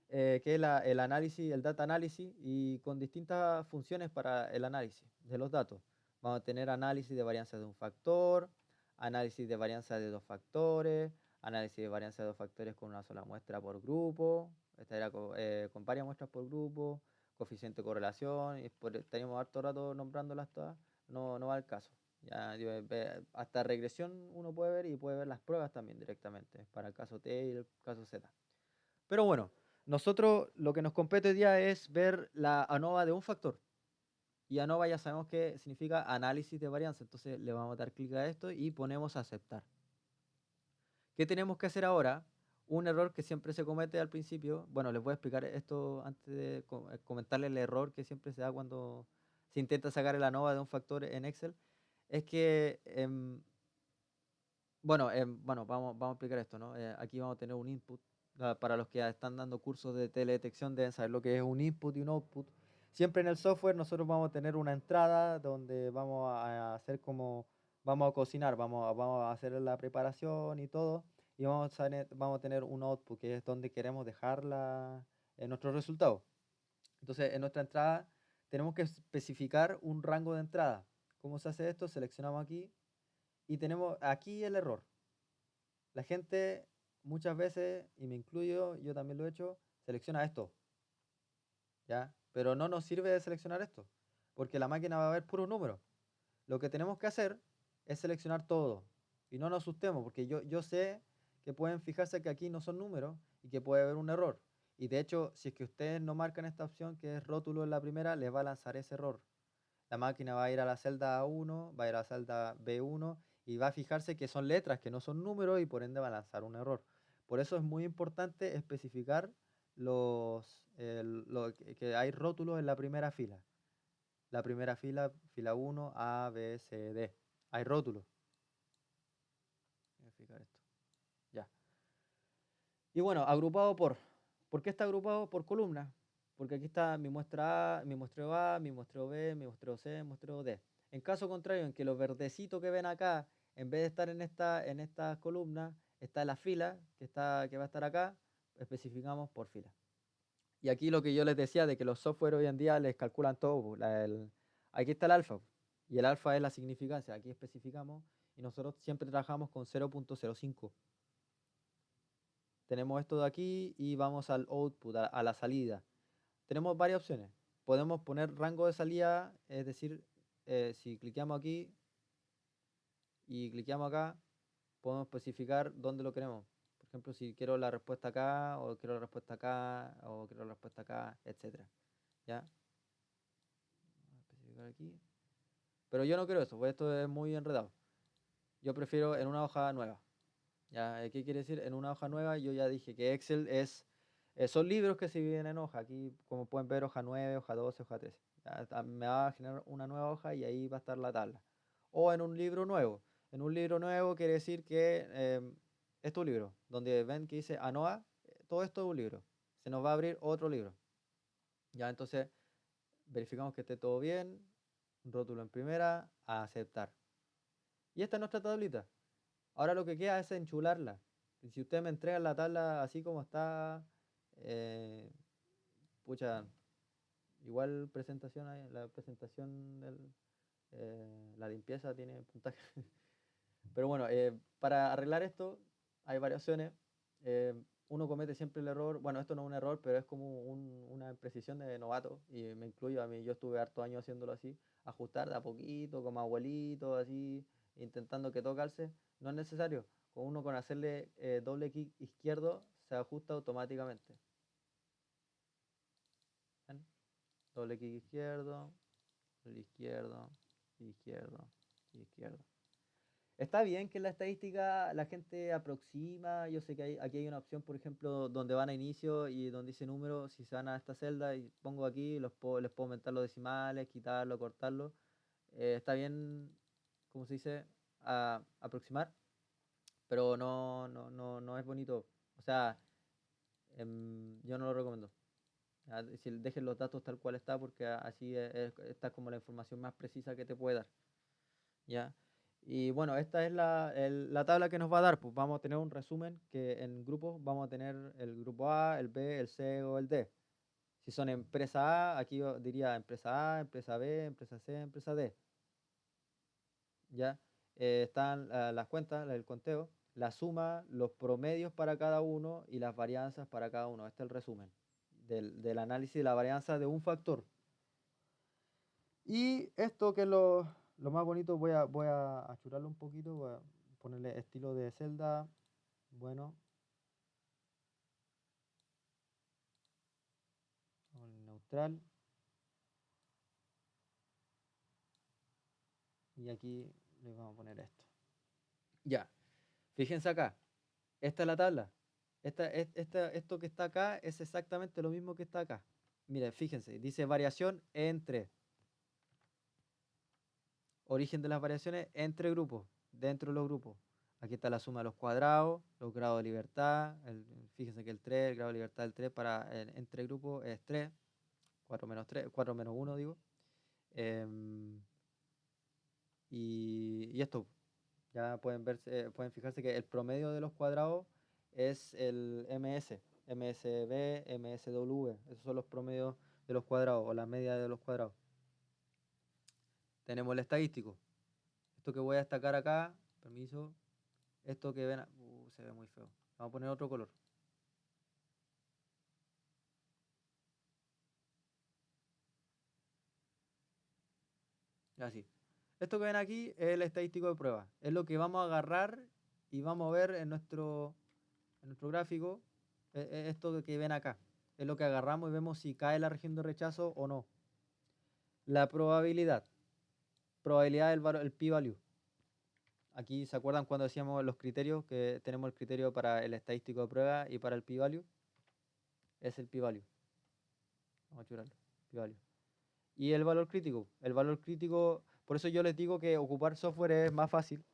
que es el análisis, el data análisis, y con distintas funciones para el análisis de los datos. Vamos a tener análisis de varianza de un factor, análisis de varianza de dos factores, análisis de varianza de dos factores con una sola muestra por grupo, esta era con varias muestras por grupo, coeficiente de correlación, y estaríamos harto rato nombrándolas todas, no va al caso. Ya, hasta regresión uno puede ver y puede ver las pruebas también directamente, para el caso T y el caso Z. Pero bueno, nosotros lo que nos compete hoy día es ver la ANOVA de un factor. Y ANOVA ya sabemos que significa análisis de varianza. Entonces le vamos a dar clic a esto y ponemos aceptar. ¿Qué tenemos que hacer ahora? Un error que siempre se comete al principio. Bueno, les voy a explicar esto antes de comentarles el error que siempre se da cuando se intenta sacar el ANOVA de un factor en Excel. Es que, bueno, vamos a explicar esto, ¿no? Aquí vamos a tener un input. Para los que están dando cursos de teledetección deben saber lo que es un input y un output. Siempre en el software nosotros vamos a tener una entrada donde vamos a hacer como, vamos a cocinar, vamos a hacer la preparación y todo, y vamos a tener un output que es donde queremos dejar nuestro resultado. Entonces en nuestra entrada tenemos que especificar un rango de entrada. ¿Cómo se hace esto? Seleccionamos aquí y tenemos aquí el error. La gente muchas veces, y me incluyo, yo también lo he hecho, selecciona esto, ¿ya? Pero no nos sirve de seleccionar esto, porque la máquina va a ver puros números. Lo que tenemos que hacer es seleccionar todo, y no nos asustemos, porque yo sé que pueden fijarse que aquí no son números y que puede haber un error. Y de hecho, si es que ustedes no marcan esta opción, que es rótulo en la primera, les va a lanzar ese error. La máquina va a ir a la celda A1, va a ir a la celda B1 y va a fijarse que son letras, que no son números y por ende va a lanzar un error. Por eso es muy importante especificar que hay rótulos en la primera fila. La primera fila, fila 1, A, B, C, D. Hay rótulos. Voy a fijar esto. Ya. Y bueno, agrupado ¿por qué está agrupado? Por columnas. Porque aquí está mi muestra A, mi muestreo A, mi muestreo B, mi muestreo C, mi muestreo D. En caso contrario, en que los verdecitos que ven acá, en vez de estar en esta columna, está en la fila, que va a estar acá, especificamos por fila. Y aquí lo que yo les decía de que los software hoy en día les calculan todo. Aquí está el alfa. Y el alfa es la significancia. Aquí especificamos y nosotros siempre trabajamos con 0.05. Tenemos esto de aquí y vamos al output, a la salida. Tenemos varias opciones. Podemos poner rango de salida, es decir, si cliqueamos aquí y cliqueamos acá, podemos especificar dónde lo queremos. Por ejemplo, si quiero la respuesta acá, o quiero la respuesta acá, o quiero la respuesta acá, etc. ¿Ya? Vamos a especificar aquí. Pero yo no quiero eso, pues esto es muy enredado. Yo prefiero en una hoja nueva. ¿Ya? ¿Qué quiere decir? En una hoja nueva yo ya dije que Excel son libros que se dividen en hoja. Aquí, como pueden ver, hoja 9, hoja 12, hoja 13. Ya, me va a generar una nueva hoja y ahí va a estar la tabla. O en un libro nuevo. En un libro nuevo quiere decir que es tu libro, donde ven que dice ANOA, todo esto es un libro. Se nos va a abrir otro libro. Ya, entonces verificamos que esté todo bien, rótulo en primera, a aceptar. Y esta es nuestra tablita. Ahora lo que queda es enchularla. Y si ustedes me entregan la tabla así como está, eh, pucha, igual presentación, la presentación la limpieza tiene puntaje. Pero bueno, para arreglar esto hay variaciones. Eh, Uno comete siempre el error, bueno, esto no es un error, pero es como una imprecisión de novato, y me incluyo a mí, yo estuve hartos años haciéndolo así, ajustar de a poquito, como abuelito, así, intentando que todo calce. No es necesario, con uno con hacerle doble clic izquierdo se ajusta automáticamente. ¿Ven? Doble clic izquierdo, izquierdo, izquierdo, izquierdo. Está bien que en la estadística la gente aproxima. Yo sé que aquí hay una opción, por ejemplo, donde van a inicio y donde dice número. Si se van a esta celda y pongo aquí, les puedo aumentar los decimales, quitarlo, cortarlo. Está bien, como se dice, aproximar, pero no es bonito. O sea, yo no lo recomiendo. Si dejen los datos tal cual está, porque así está como la información más precisa que te puede dar. ¿Ya? Y bueno, esta es la tabla que nos va a dar. Pues vamos a tener un resumen que en grupos vamos a tener el grupo A, el B, el C o el D. Si son empresa A, aquí yo diría empresa A, empresa B, empresa C, empresa D. ¿Ya? Están las cuentas, el conteo, la suma, los promedios para cada uno y las varianzas para cada uno. Este es el resumen del análisis de la varianza de un factor. Y esto que es lo más bonito, voy a achurarlo un poquito, voy a ponerle estilo de celda, bueno, neutral, y aquí le vamos a poner esto. Ya, fíjense acá, esta es la tabla. Esto que está acá es exactamente lo mismo que está acá. Miren, fíjense, dice variación entre, origen de las variaciones entre grupos, dentro de los grupos. Aquí está la suma de los cuadrados, los grados de libertad. Fíjense que el 3, el grado de libertad del 3 para entre grupos es 3, 4 menos 3, 4 menos 1 digo. Em, y esto, ya pueden fijarse que el promedio de los cuadrados es el MS, MSB, MSW. Esos son los promedios de los cuadrados o la media de los cuadrados. Tenemos el estadístico. Esto que voy a destacar acá, permiso, esto que ven, se ve muy feo. Vamos a poner otro color. Así. Esto que ven aquí es el estadístico de prueba. Es lo que vamos a agarrar y vamos a ver en nuestro gráfico. Esto que ven acá. Es lo que agarramos y vemos si cae la región de rechazo o no. La probabilidad. Probabilidad el p-value. Aquí se acuerdan cuando decíamos los criterios, que tenemos el criterio para el estadístico de prueba y para el p-value. Es el p-value. Vamos a churarlo. P-value. Y el valor crítico. El valor crítico, por eso yo les digo que ocupar software es más fácil.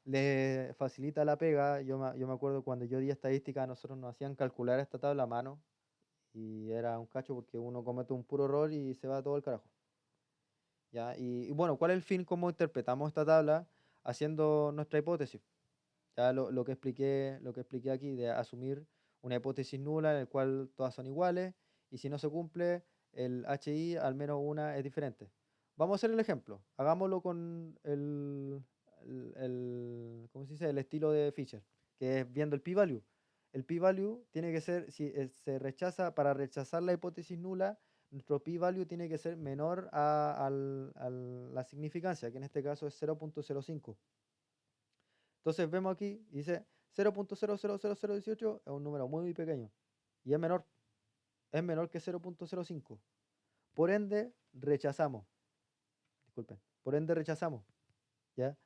Les facilita la pega. Yo me acuerdo cuando yo di estadística, nosotros nos hacían calcular esta tabla a mano. Y era un cacho porque uno comete un puro error y se va todo el carajo. ¿Ya? Y bueno, ¿cuál es el fin? ¿Cómo interpretamos esta tabla? Haciendo nuestra hipótesis. Ya lo que expliqué aquí, de asumir una hipótesis nula en la cual todas son iguales, y si no se cumple, el HI al menos una es diferente. Vamos a hacer el ejemplo. Hagámoslo con ¿cómo se dice? El estilo de Fisher, que es viendo el p-value. El p-value tiene que ser, si se rechaza, para rechazar la hipótesis nula, nuestro p-value tiene que ser menor a la significancia, que en este caso es 0.05. Entonces vemos aquí, dice 0.000018, es un número muy pequeño y es menor que 0.05. Por ende, rechazamos. Disculpen, por ende rechazamos, ¿ya?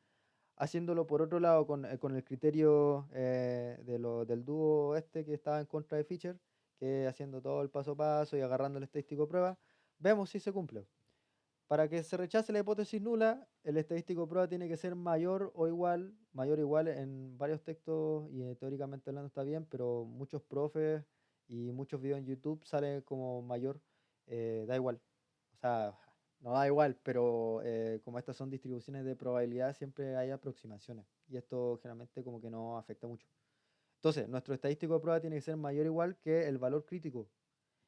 haciéndolo por otro lado con el criterio del dúo este que estaba en contra de Fischer, que haciendo todo el paso a paso y agarrando el estadístico prueba, vemos si se cumple. Para que se rechace la hipótesis nula, el estadístico prueba tiene que ser mayor o igual en varios textos y teóricamente hablando está bien, pero muchos profes y muchos videos en YouTube salen como mayor, da igual. O sea, no da igual, pero como estas son distribuciones de probabilidad, siempre hay aproximaciones y esto generalmente como que no afecta mucho. Entonces, nuestro estadístico de prueba tiene que ser mayor o igual que el valor crítico.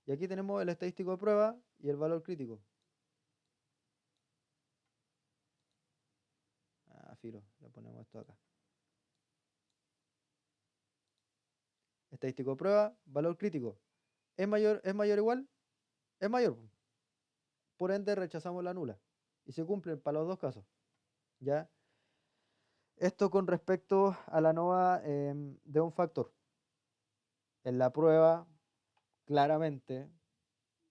Y aquí tenemos el estadístico de prueba y el valor crítico. Ah, filo, le ponemos esto acá. Estadístico de prueba, valor crítico. Es mayor o igual? Es mayor. Por ende, rechazamos la nula. Y se cumplen para los dos casos. ¿Ya? Esto con respecto a la nova de un factor. En la prueba, claramente,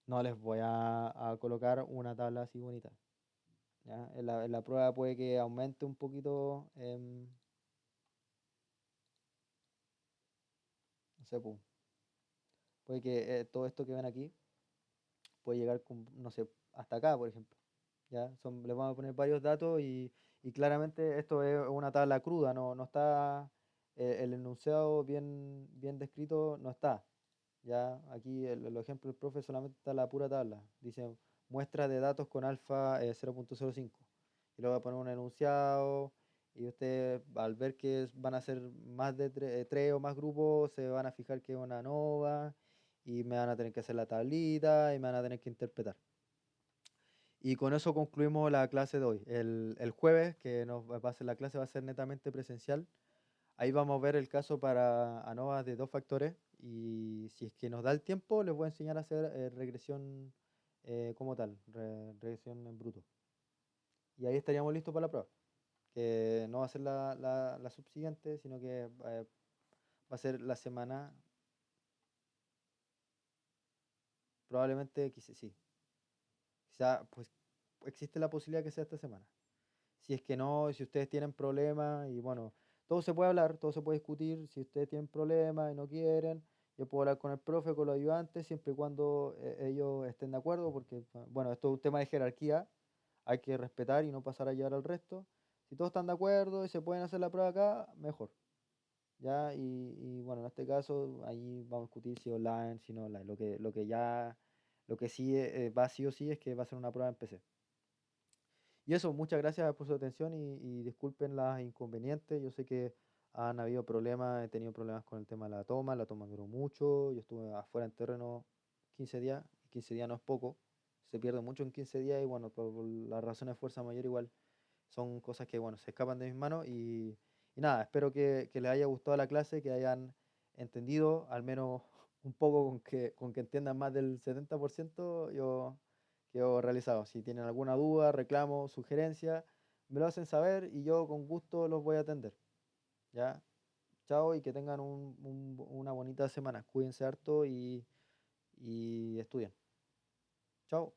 no les voy a colocar una tabla así bonita. ¿Ya? En la prueba puede que aumente un poquito, no sé, puede que todo esto que ven aquí puede llegar, no sé, hasta acá, por ejemplo. ¿Ya? Les vamos a poner varios datos y claramente esto es una tabla cruda, no está el enunciado bien descrito, no está. ¿Ya? Aquí el ejemplo del profe solamente está la pura tabla. Dice muestra de datos con alfa 0.05. Y luego voy a poner un enunciado y ustedes al ver que van a ser más de tres o más grupos, se van a fijar que es una nova y me van a tener que hacer la tablita y me van a tener que interpretar. Y con eso concluimos la clase de hoy. El jueves, que nos va a ser la clase, va a ser netamente presencial. Ahí vamos a ver el caso para ANOVA de dos factores. Y si es que nos da el tiempo, les voy a enseñar a hacer regresión como tal, regresión en bruto. Y ahí estaríamos listos para la prueba. Que no va a ser la subsiguiente, sino que va a ser la semana. Probablemente, sí. Quizá, pues existe la posibilidad que sea esta semana. Si es que no, si ustedes tienen problemas y bueno, todo se puede hablar, todo se puede discutir, si ustedes tienen problemas y no quieren, yo puedo hablar con el profe, con los ayudantes, siempre y cuando ellos estén de acuerdo, porque bueno, esto es un tema de jerarquía, hay que respetar y no pasar a llevar al resto. Si todos están de acuerdo y se pueden hacer la prueba acá, mejor. ¿Ya? Y bueno, en este caso, ahí vamos a discutir si online, si no online. Lo que sí va sí o sí es que va a ser una prueba en PC. Y eso, muchas gracias por su atención y disculpen las inconvenientes. Yo sé que han habido problemas, he tenido problemas con el tema de la toma duró mucho, yo estuve afuera en terreno 15 días, y 15 días no es poco, se pierde mucho en 15 días y bueno, por las razones de fuerza mayor igual son cosas que bueno, se escapan de mis manos y nada, espero que les haya gustado la clase, que hayan entendido al menos un poco con que entiendan más del 70%, yo quedo realizado. Si tienen alguna duda, reclamo, sugerencia, me lo hacen saber y yo con gusto los voy a atender. ¿Ya? Chao y que tengan una bonita semana. Cuídense harto y estudien. Chao.